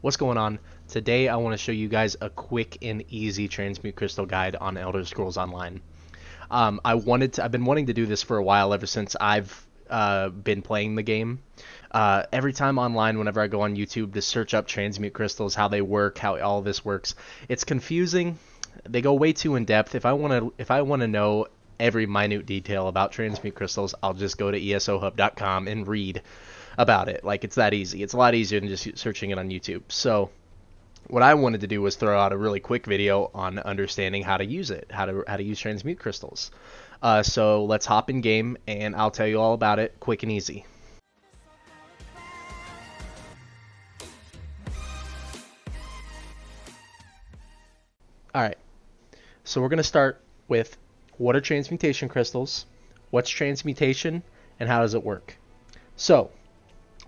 What's going on? Today I want to show you guys a quick and easy Transmute Crystal guide on Elder Scrolls Online. I've been wanting to do this for a while, ever since I've been playing the game. Every time online, whenever I go on YouTube to search up Transmute Crystals, how they work, how all this works, it's confusing. They go way too in depth. If I want to know every minute detail about Transmute Crystals, I'll just go to esohub.com and read about it. Like, it's that easy. It's a lot easier than just searching it on YouTube. So what I wanted to do was throw out a really quick video on understanding how to use it, how to use Transmute Crystals. So let's hop in game and I'll tell you all about it quick and easy. Alright, so we're going to start with what are Transmutation Crystals, what's Transmutation, and how does it work. So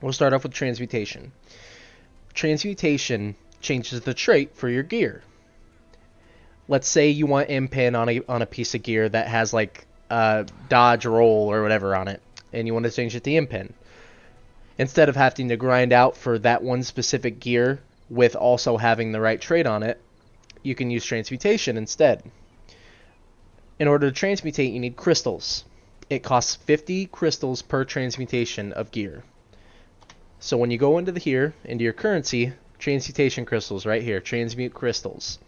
we'll start off with Transmutation. Transmutation changes the trait for your gear. Let's say you want impin on a piece of gear that has like dodge, roll, or whatever on it, and you want to change it to impin. Instead of having to grind out for that one specific gear with also having the right trait on it, you can use Transmutation instead. In order to transmutate, you need crystals. It costs 50 crystals per transmutation of gear. So when you go into your currency, Transmutation Crystals right here, Transmute Crystals.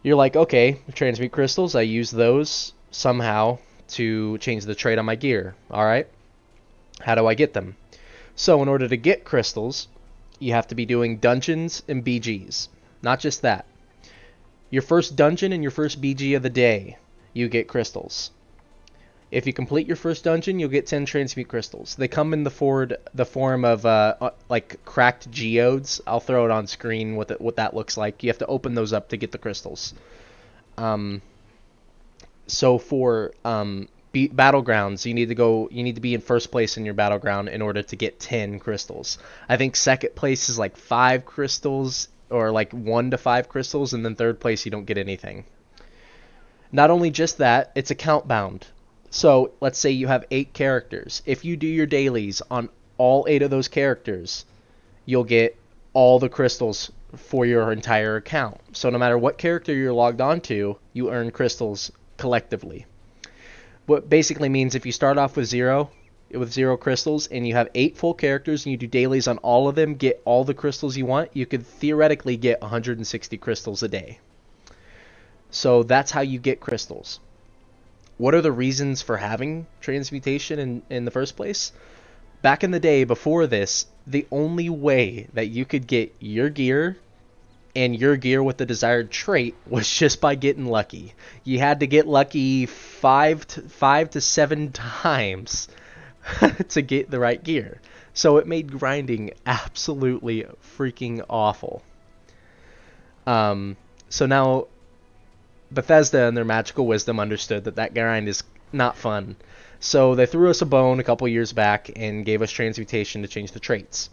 You're like, okay, Transmute Crystals, I use those somehow to change the trait on my gear. Alright, how do I get them? So in order to get crystals, you have to be doing dungeons and BGs. Not just that. Your first dungeon and your first BG of the day, you get crystals. If you complete your first dungeon, you'll get 10 Transmute Crystals. They come in the form of like cracked geodes. I'll throw it on screen what that looks like. You have to open those up to get the crystals. So for battlegrounds, you need to be in first place in your battleground in order to get 10 crystals. I think second place is like 5 crystals, or like 1 to 5 crystals, and then third place you don't get anything. Not only just that, it's account bound. So let's say you have 8 characters. If you do your dailies on all 8 of those characters, you'll get all the crystals for your entire account. So no matter what character you're logged on to, you earn crystals collectively. What basically means if you start off with zero crystals and you have 8 full characters and you do dailies on all of them, get all the crystals you want, you could theoretically get 160 crystals a day. So that's how you get crystals. What are the reasons for having transmutation in the first place? Back in the day before this, the only way that you could get your gear and your gear with the desired trait was just by getting lucky. You had to get lucky 5 to 7 times to get the right gear. So it made grinding absolutely freaking awful. So now Bethesda and their magical wisdom understood that grind is not fun. So they threw us a bone a couple years back and gave us transmutation to change the traits.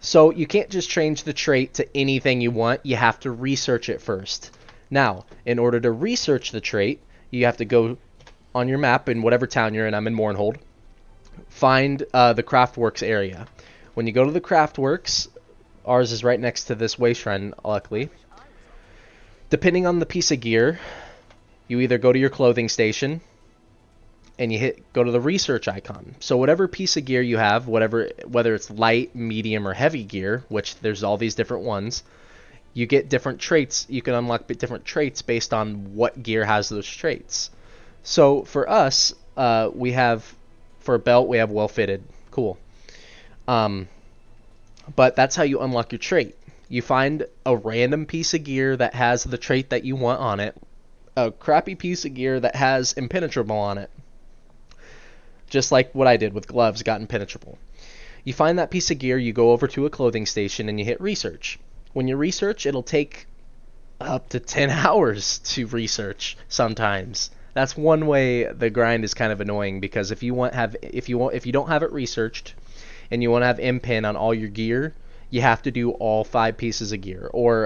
So you can't just change the trait to anything you want. You have to research it first. Now, in order to research the trait, you have to go on your map in whatever town you're in. I'm in Mournhold. Find the Craftworks area. When you go to the Craftworks, ours is right next to this way shrine, luckily. Depending on the piece of gear, you either go to your clothing station and you go to the research icon. So whatever piece of gear you have, whether it's light, medium, or heavy gear, which there's all these different ones, you get different traits. You can unlock different traits based on what gear has those traits. So for us, for a belt, we have well fitted. Cool. But that's how you unlock your trait. You find a random piece of gear that has the trait that you want on it, a crappy piece of gear that has impenetrable on it. Just like what I did with gloves, got impenetrable. You find that piece of gear, you go over to a clothing station, and you hit research. When you research, it'll take up to 10 hours to research sometimes. That's one way the grind is kind of annoying, because if you don't have it researched and you want to have impin on all your gear, you have to do all 5 pieces of gear, or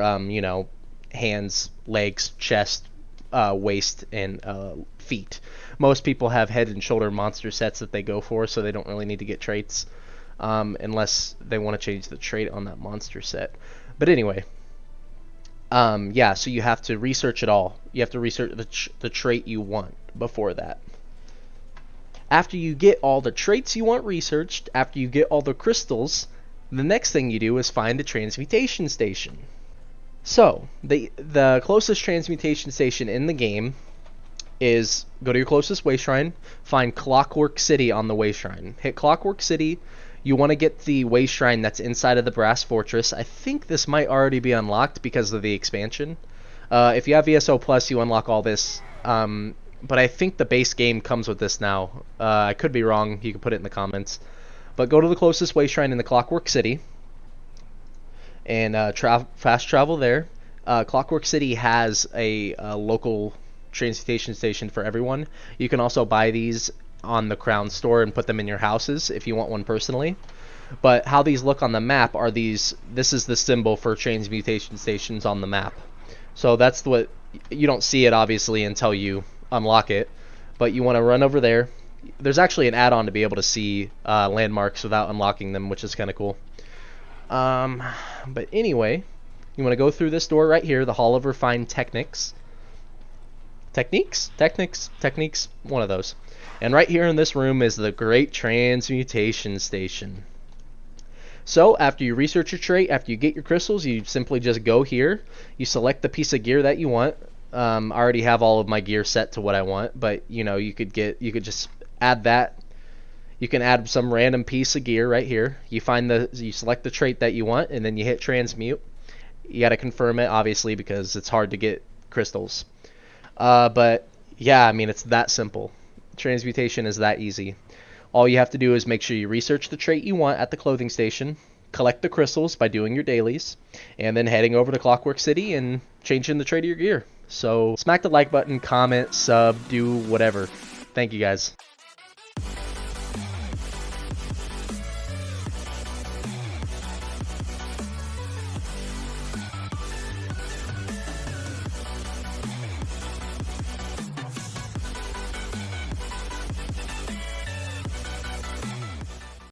hands, legs, chest, waist, and feet. Most people have head and shoulder monster sets that they go for, so they don't really need to get traits. unless they want to change the trait on that monster set. But anyway, yeah, so you have to research it all. You have to research the trait you want before that. After you get all the traits you want researched, after you get all the crystals, the next thing you do is find the transmutation station. So, the closest transmutation station in the game is go to your closest way shrine, find Clockwork City on the way shrine. Hit Clockwork City. You want to get the way shrine that's inside of the Brass Fortress. I think this might already be unlocked because of the expansion. If you have ESO Plus, you unlock all this. But I think the base game comes with this now. I could be wrong. You can put it in the comments. But go to the closest way shrine in the Clockwork City and fast travel there. Clockwork City has a local transmutation station for everyone. You can also buy these on the Crown Store and put them in your houses if you want one personally. But how these look on the map are these. This is the symbol for transmutation stations on the map. So that's what you don't see it obviously until you unlock it, but you want to run over there. There's actually an add-on to be able to see landmarks without unlocking them, which is kind of cool. But anyway, you want to go through this door right here, the Hall of Refined Techniques, one of those. And right here in this room is the Great Transmutation Station. So after you research your trait, after you get your crystals, you simply just go here, you select the piece of gear that you want. I already have all of my gear set to what I want, but you know, you could just add that. You can add some random piece of gear right here. You select the trait that you want, and then you hit transmute. You got to confirm it obviously because it's hard to get crystals. But yeah, I mean, it's that simple. Transmutation is that easy. All you have to do is make sure you research the trait you want at the clothing station, collect the crystals by doing your dailies, and then heading over to Clockwork City and changing the trait of your gear. So smack the like button, comment, sub, do whatever. Thank you guys.